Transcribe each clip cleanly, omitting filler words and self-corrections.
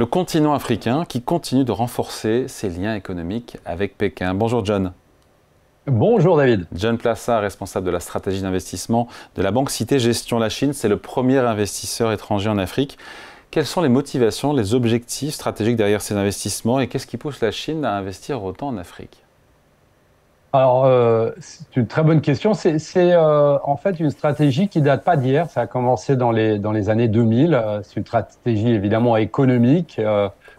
le continent africain qui continue de renforcer ses liens économiques avec Pékin. Bonjour John. Bonjour David. John Plassard, responsable de la stratégie d'investissement de la Banque Cité Gestion. La Chine, c'est le premier investisseur étranger en Afrique. Quelles sont les motivations, les objectifs stratégiques derrière ces investissements et qu'est-ce qui pousse la Chine à investir autant en Afrique? Alors, c'est une très bonne question. C'est en fait une stratégie qui date pas d'hier. Ça a commencé dans les années 2000. C'est une stratégie évidemment économique,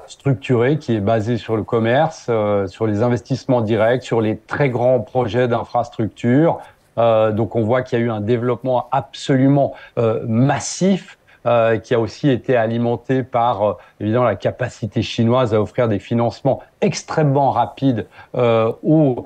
structurée, qui est basée sur le commerce, sur les investissements directs, sur les très grands projets d'infrastructure. Donc, on voit qu'il y a eu un développement absolument massif. Qui a aussi été alimenté par évidemment la capacité chinoise à offrir des financements extrêmement rapides aux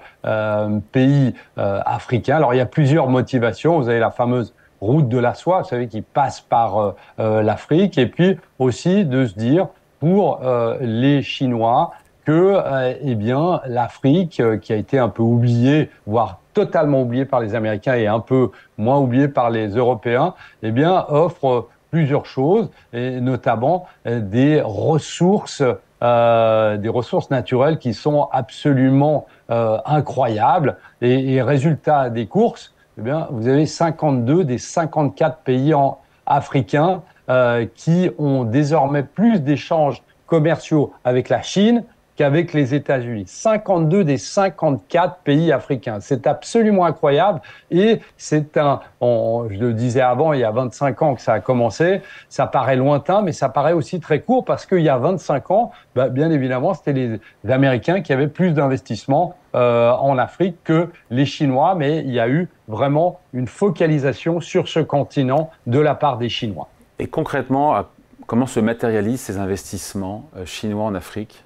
pays africains. Alors il y a plusieurs motivations. Vous avez la fameuse route de la soie, vous savez, qui passe par l'Afrique, et puis aussi de se dire pour les Chinois que eh bien l'Afrique, qui a été un peu oubliée, voire totalement oubliée par les Américains et un peu moins oubliée par les Européens, eh bien offre plusieurs choses, et notamment des ressources naturelles qui sont absolument incroyables. Et résultat des courses, eh bien, vous avez 52 des 54 pays africains qui ont désormais plus d'échanges commerciaux avec la Chine qu'avec les États-Unis. 52 des 54 pays africains. C'est absolument incroyable et c'est je le disais avant, il y a 25 ans que ça a commencé. Ça paraît lointain, mais ça paraît aussi très court parce qu'il y a 25 ans, bien évidemment, c'était les Américains qui avaient plus d'investissements en Afrique que les Chinois, mais il y a eu vraiment une focalisation sur ce continent de la part des Chinois. Et concrètement, comment se matérialisent ces investissements chinois en Afrique ?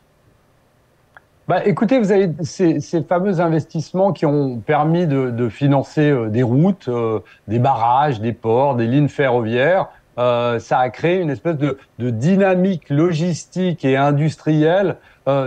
Écoutez, vous avez ces fameux investissements qui ont permis de financer des routes, des barrages, des ports, des lignes ferroviaires. Ça a créé une espèce de dynamique logistique et industrielle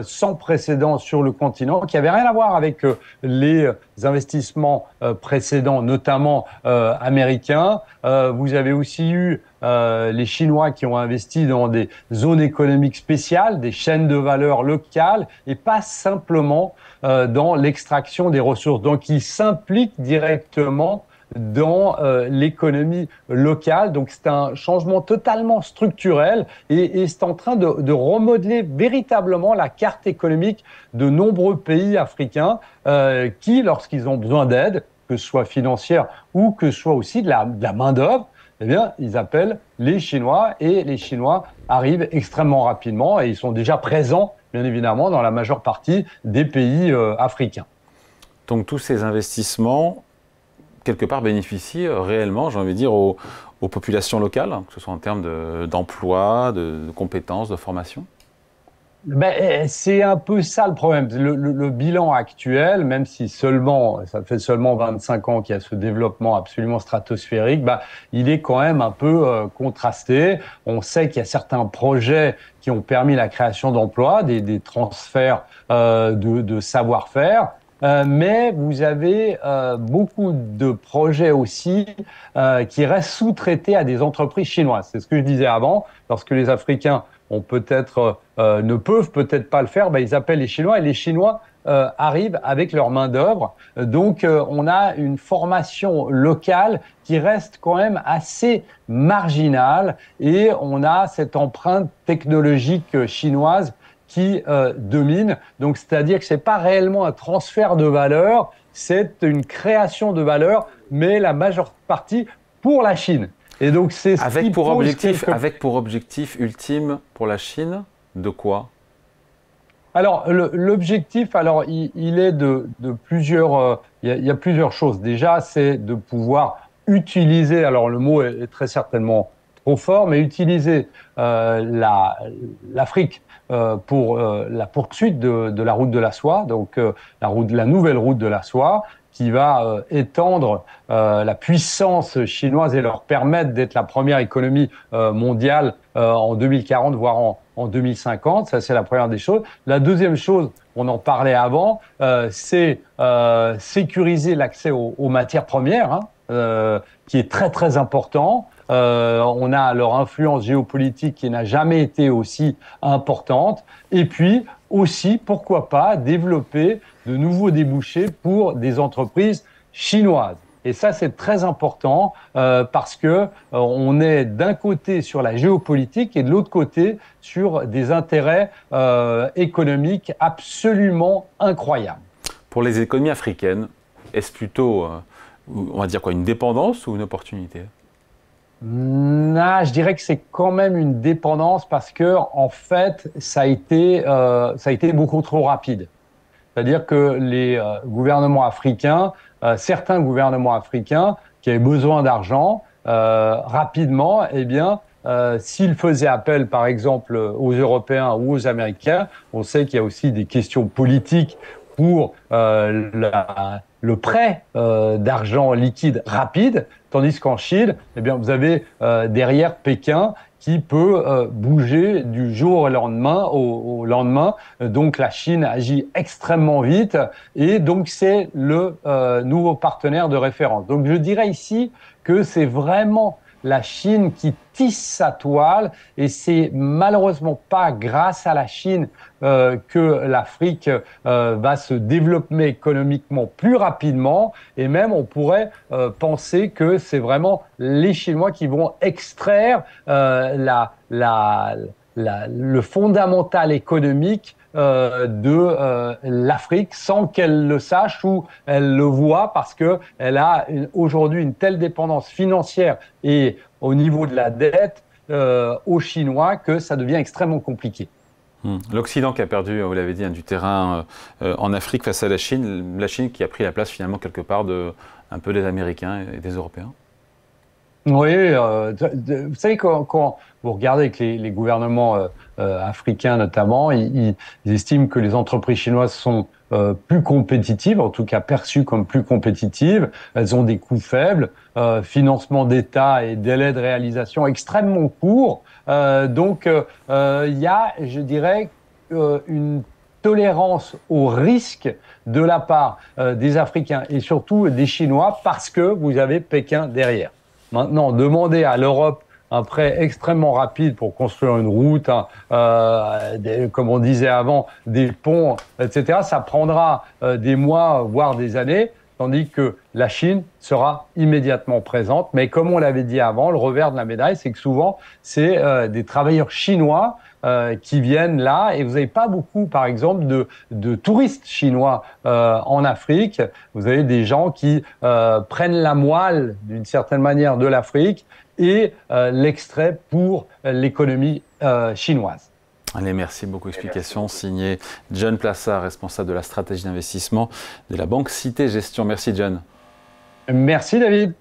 sans précédent sur le continent, qui avait rien à voir avec les investissements précédents, notamment américains. Vous avez aussi eu les Chinois qui ont investi dans des zones économiques spéciales, des chaînes de valeur locales, et pas simplement dans l'extraction des ressources. Donc, ils s'impliquent directement dans l'économie locale. Donc, c'est un changement totalement structurel et c'est en train de remodeler véritablement la carte économique de nombreux pays africains qui, lorsqu'ils ont besoin d'aide, que ce soit financière ou que ce soit aussi de la main-d'œuvre, eh bien, ils appellent les Chinois et les Chinois arrivent extrêmement rapidement et ils sont déjà présents, bien évidemment, dans la majeure partie des pays africains. Donc, tous ces investissements quelque part bénéficie réellement, j'ai envie de dire, aux populations locales, que ce soit en termes d'emploi, de compétences, de formation? C'est un peu ça le problème. Le bilan actuel, même si ça fait seulement 25 ans qu'il y a ce développement absolument stratosphérique, il est quand même un peu contrasté. On sait qu'il y a certains projets qui ont permis la création d'emplois, des transferts de savoir-faire. Mais vous avez beaucoup de projets aussi qui restent sous-traités à des entreprises chinoises. C'est ce que je disais avant. Lorsque les Africains ne peuvent peut-être pas le faire, ils appellent les Chinois et les Chinois arrivent avec leur main-d'œuvre. Donc, on a une formation locale qui reste quand même assez marginale et on a cette empreinte technologique chinoise qui domine. Donc, c'est-à-dire que c'est pas réellement un transfert de valeur, c'est une création de valeur, mais la majeure partie pour la Chine. Et donc, c'est ce avec pour objectif ultime pour la Chine, de quoi? Alors, l'objectif, il est de plusieurs. Il y a plusieurs choses. Déjà, c'est de pouvoir utiliser. Alors, le mot est très certainement trop fort, mais utiliser l'Afrique pour la poursuite de la route de la soie, donc la nouvelle route de la soie, qui va étendre la puissance chinoise et leur permettre d'être la première économie mondiale en 2040, voire en 2050. Ça, c'est la première des choses. La deuxième chose, on en parlait avant, c'est sécuriser l'accès aux matières premières, qui est très, très important. on a leur influence géopolitique qui n'a jamais été aussi importante. Et puis aussi, pourquoi pas, développer de nouveaux débouchés pour des entreprises chinoises. Et ça, c'est très important parce que on est d'un côté sur la géopolitique et de l'autre côté sur des intérêts économiques absolument incroyables. Pour les économies africaines, est-ce plutôt, on va dire quoi, une dépendance ou une opportunité? Non, je dirais que c'est quand même une dépendance parce que en fait, ça a été beaucoup trop rapide. C'est-à-dire que les gouvernements africains, certains gouvernements africains qui avaient besoin d'argent rapidement, eh bien, s'ils faisaient appel, par exemple, aux Européens ou aux Américains, on sait qu'il y a aussi des questions politiques pour le prêt d'argent liquide rapide, tandis qu'en Chine, eh bien, vous avez derrière Pékin qui peut bouger du jour au lendemain. Donc la Chine agit extrêmement vite et donc c'est le nouveau partenaire de référence. Donc je dirais ici que c'est vraiment la Chine qui tisse sa toile et c'est malheureusement pas grâce à la Chine que l'Afrique va se développer économiquement plus rapidement et même on pourrait penser que c'est vraiment les Chinois qui vont extraire le fondamental économique de l'Afrique sans qu'elle le sache ou elle le voit parce qu'elle a aujourd'hui une telle dépendance financière et au niveau de la dette aux Chinois que ça devient extrêmement compliqué. L'Occident qui a perdu, vous l'avez dit, du terrain en Afrique face à la Chine qui a pris la place finalement quelque part un peu des Américains et des Européens. Oui, vous savez, quand vous regardez avec les gouvernements africains notamment, ils estiment que les entreprises chinoises sont plus compétitives, en tout cas perçues comme plus compétitives. Elles ont des coûts faibles, financement d'État et délai de réalisation extrêmement courts. Donc, il y a, je dirais, une tolérance au risque de la part des Africains et surtout des Chinois parce que vous avez Pékin derrière. Maintenant, demander à l'Europe un prêt extrêmement rapide pour construire une route, comme on disait avant, des ponts, etc., ça prendra des mois, voire des années, tandis que la Chine sera immédiatement présente. Mais comme on l'avait dit avant, le revers de la médaille, c'est que souvent, c'est des travailleurs chinois qui viennent là et vous n'avez pas beaucoup, par exemple, de touristes chinois en Afrique. Vous avez des gens qui prennent la moelle, d'une certaine manière, de l'Afrique et l'extrait pour l'économie chinoise. Allez, merci beaucoup. Explication signée John Plassard, responsable de la stratégie d'investissement de la Banque Cité Gestion. Merci John. Merci David.